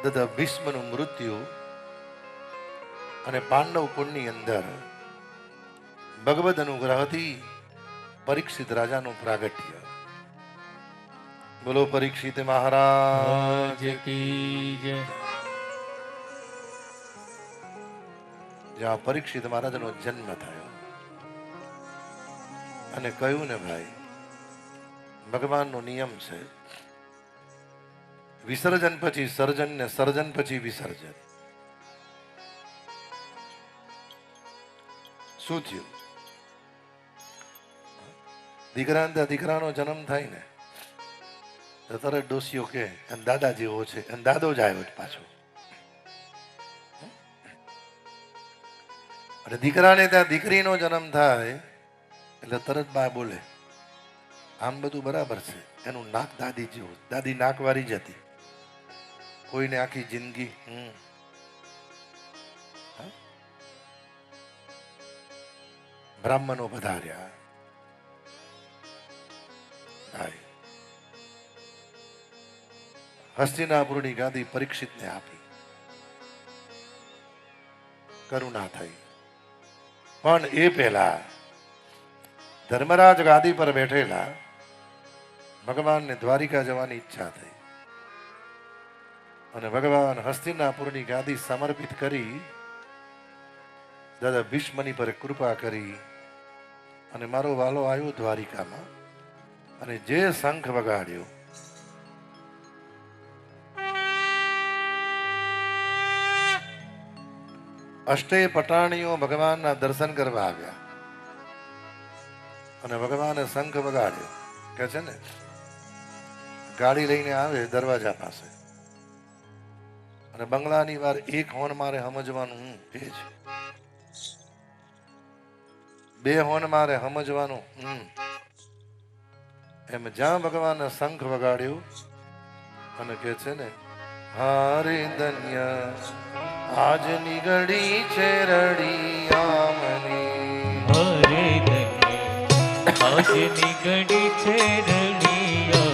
દાદા ભીષ્મનું મૃત્યુ અને પાંડવ કુળની અંદર ભગવદ અનુગ્રહથી પરીક્ષિત રાજાનું પ્રાગટ્ય. બોલો પરીક્ષિત મહારાજ કી જય. જ્યાં પરીક્ષિત મહારાજનો જન્મ થયો અને કહ્યું ને ભાઈ, ભગવાનનો નિયમ છે વિસર્જન પછી સર્જન ને સર્જન પછી વિસર્જન. શું થયું? દીકરાનો જન્મ થાય ને તો તરત ડોસીઓ કે દાદા જેવો છે અને દાદો જ આવ્યો પાછો. અને દીકરાને ત્યાં દીકરીનો જન્મ થાય એટલે તરત બા બોલે આમ બધું બરાબર છે, એનું નાક દાદી જેવું. દાદી નાક વાળી જ હતી. કોઈને આખી જિંદગી બ્રાહ્મણો પધાર્યા. હસ્તિનાપુરની ગાદી પરીક્ષિતને આપી. કરુણા થઈ. પણ એ પહેલા ધર્મરાજ ગાદી પર બેઠેલા ભગવાનને દ્વારિકા જવાની ઈચ્છા થઈ અને ભગવાન હસ્તિનાપુરની ગાદી સમર્પિત કરી દાદા ભીષ્મની પર કૃપા કરી અને મારો વાલો આવ્યો દ્વારિકામાં અને જે શંખ વગાડ્યો, અષ્ટે પટાણીઓ ભગવાનના દર્શન કરવા આવ્યા અને ભગવાને શંખ વગાડ્યો. કે છે ને ગાડી લઈને આવે દરવાજા પાસે અને બંગલાની વાર એક હોન મારે સમજવાનું એ જ, બે હોન મારે સમજવાનું એમ. જ્યાં ભગવાને શંખ વગાડ્યું અને કે છે ને હારે ધન્ય આજની ઘડી છે રડિયામણી. હરે ધન્ય આજની ઘડી છે રડિયામણી.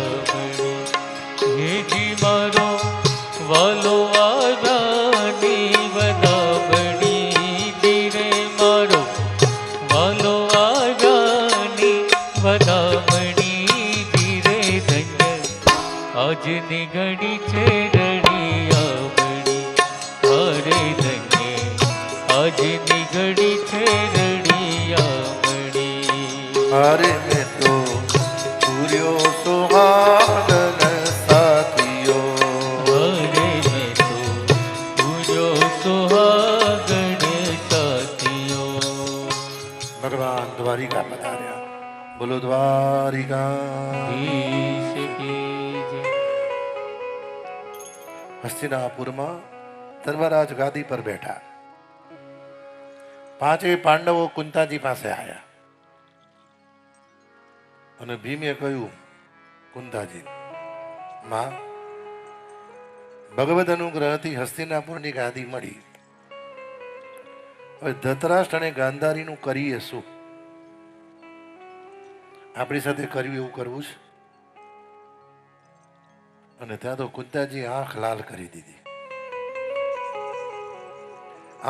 હેજી મારો વાલો આરાની વધામણી. ધીરે મારો વાલો આરાની વધામણી. ધીરે ધન્ય આજની ઘડી છે રડિયામણી. હરે ધન્ય આજની ઘડી છે રડિયામણી. અરે મેં તો સૂર્યો સુહાગન સાથીઓ. હરે મેં તો પૂર્યો સુહાગણ સાથીઓ. ભગવાન દ્વારિકા પધાર્યા. બોલો દ્વારિકા. ઈશ કી જય. હસ્તિનાપુરમાં ધર્મરાજ ગાદી પર બેઠા. પાંચે પાંડવો કુંતાજી પાસે આવ્યા અને ભીમે કહ્યું, કુંતાજી માં, ભગવદ અનુગ્રહથી હસ્તિનાપુરની ગાદી મળી. હવે ધૃતરાષ્ટ્ર અને ગાંધારીનું કરીએ શું? આપણી સાથે કર્યું એવું કરવું છે? અને ત્યાં તો કુંતાજી આંખ લાલ કરી દીધી.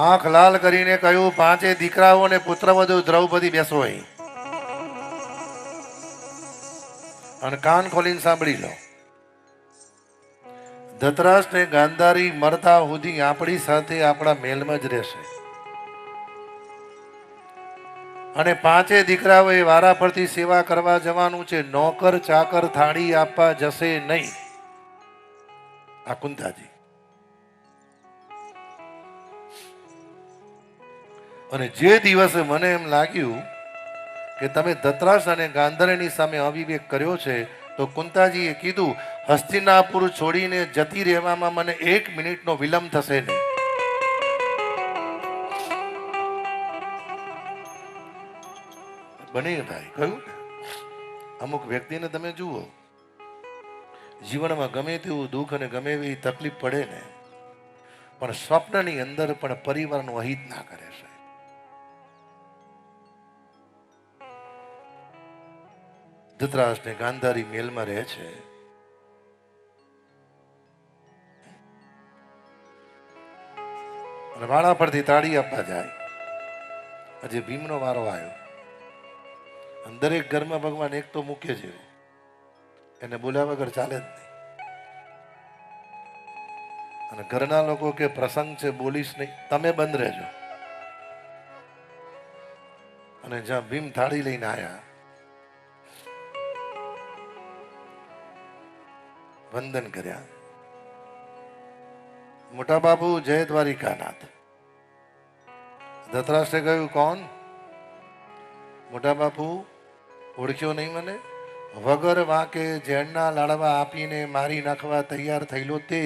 આંખ લાલ કરીને કહ્યું, પાંચે દીકરાઓ અને પુત્રવધુ દ્રૌપદી બેસો અહીં અને કાન ખોલીને સાંભળી લો. ધૃતરાષ્ટ્ર ને ગાંધારી મરતા સુધી આપણી સાથે આપણા મેલમાં જ રહેશે અને પાંચે દીકરાઓ એ વારા પરથી સેવા કરવા જવાનું છે. નોકર ચાકર થાળી આપવા જશે નહીં. આ કુંતાજી. અને જે દિવસે મને એમ લાગ્યું કે તમે ધૃતરાષ્ટ્ર અને ગાંધારીની સામે અવિવેક કર્યો છે તો કુંતાજીએ કીધું, હસ્તિનાપુર છોડીને જતી રહેવામાં મને 1 મિનિટનો વિલંબ થશે નહીં. બને ભાઈ કહ્યું ને, અમુક વ્યક્તિને તમે જુઓ, જીવનમાં ગમે તેવું દુઃખ અને ગમે એવી તકલીફ પડે ને, પણ સ્વપ્નની અંદર પણ પરિવારનું અહિત ના કરે છે. ધૃતરાષ્ટ્ર ને ગાંધારી મેલમાં રહે છે. અને વાળા પરથી તાળી આપવા જાય. આજે ભીમનો વારો આવ્યો. અને દરેક ઘરમાં ભગવાન એક તો મૂકે છે, એને બોલ્યા વગર ચાલે જ નહીં. અને ઘરના લોકો કે પ્રસંગ છે બોલીશ નહીં, તમે બંધ રહેજો. અને જ્યાં ભીમ થાળી લઈને આવ્યા, વંદન કર્યા. મોટા બાપુ જય દ્વારિકાનાથ. ધતરાષ્ટ્રે કહ્યું કોણ? મોટા બાપુ ઓળખ્યો નહીં મને? વગર વાંકે ઝેરના લાડવા આપીને મારી નાખવા તૈયાર થયેલો તે.